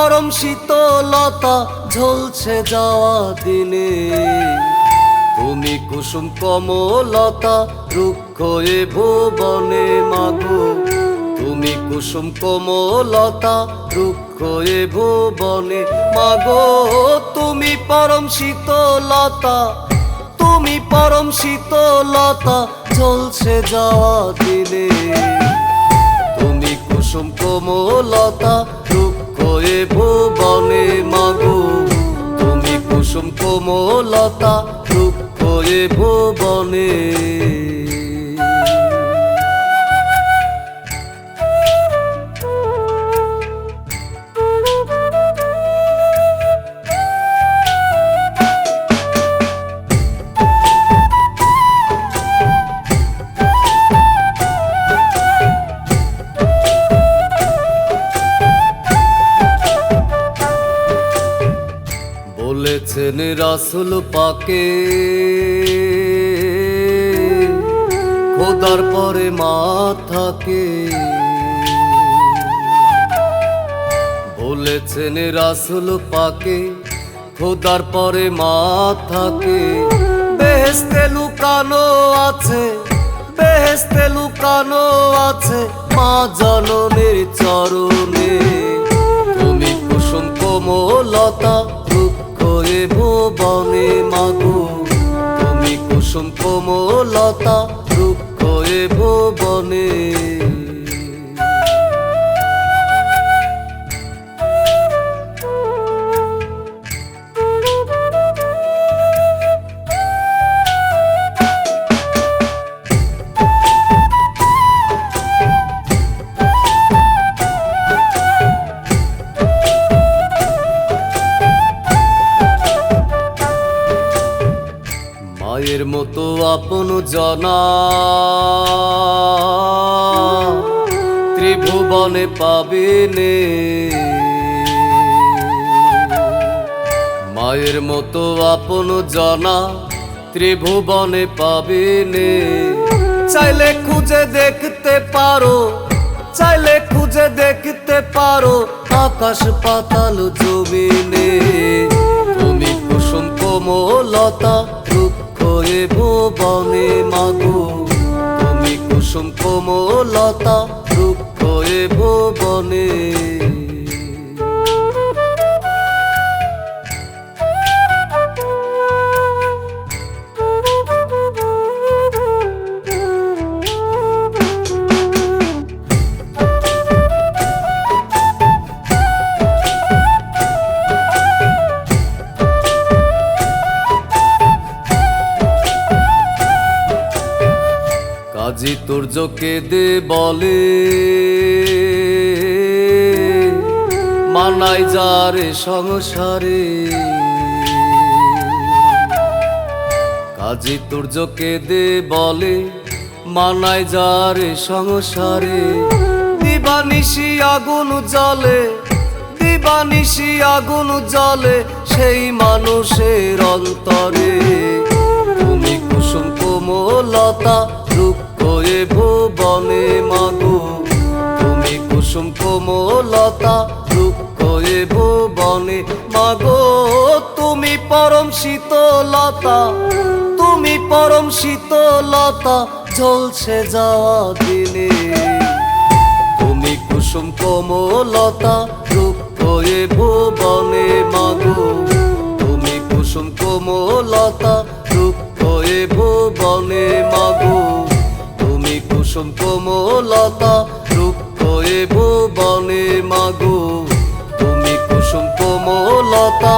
পরম শীতলতা ঝলছে যাওয়া দিনে, তুমি কুসুম কমলতা রুক্ষ এ ভুবনে মাগো, তুমি কুসুম কমলতা রুক্ষ এ ভুবনে মাগো, তুমি পরম শীতলতা, তুমি পরম শীতলতা ঝলছে যাওয়া দিনে, তুমি কুসুম কমলতা রুক্ষ এ ভুবনে মাগো, তুমি কুসুম কমলতা রুক্ষ এ ভুবনে। বলেছেন রাসূল পাকে খোদার পরে মা থাকে, বলেছেন রাসূল পাকে খোদার পরে মা থাকে, বেহেশতে লুকানো আছে, বেহেশতে লুকানো আছে মা জননীর চরণে, তুমি কুসুম কোমলতা রুক্ষ এ ভুবনে মাগো, তুমি কুসুম কোমলতা রুক্ষ এ ভুবনে। মায়ের মতো আপন জনা ত্রিভুবনে পাবেনে, মায়ের মতো আপন জনা ত্রিভুবনে পাবেনে, চাইলে খুঁজে দেখতে পারো, চাইলে খুঁজে দেখতে পারো আকাশ পাতাল জমিনে, তুমি কুসুম কোমলতা রুক্ষ এ ভুবনে মাগো, তুমি কুসুম কোমলতা রুক্ষ এ ভুবনে। কাজী তুর্য কেঁদে বলে মানাই যারে সংসারে, কাজী তুর্য কেঁদে বলে মানাই যারে সংসারে, দিবানিশি আগুন জ্বলে, দিবানিশি আগুন জ্বলে সেই মানুষের অন্তরে, তুমি কুসুম কোমলতা রুক্ষ এ ভুবনে মাগো, তুমি কুসুম কোমলতা রুক্ষ এ ভুবনে মাগো, তুমি পরম শীতলতা, তুমি পরম শীতলতা ঝলছে যাওয়া দিনে, তুমি কুসুম কোমলতা রুক্ষ এ ভুবনে মাগো, তুমি কুসুম কোমলতা রুক্ষ এ ভুবনে মাগো, তুমি কুসুম কোমলতা রুক্ষ এ ভুবনে মাগো, তুমি কুসুম কোমলতা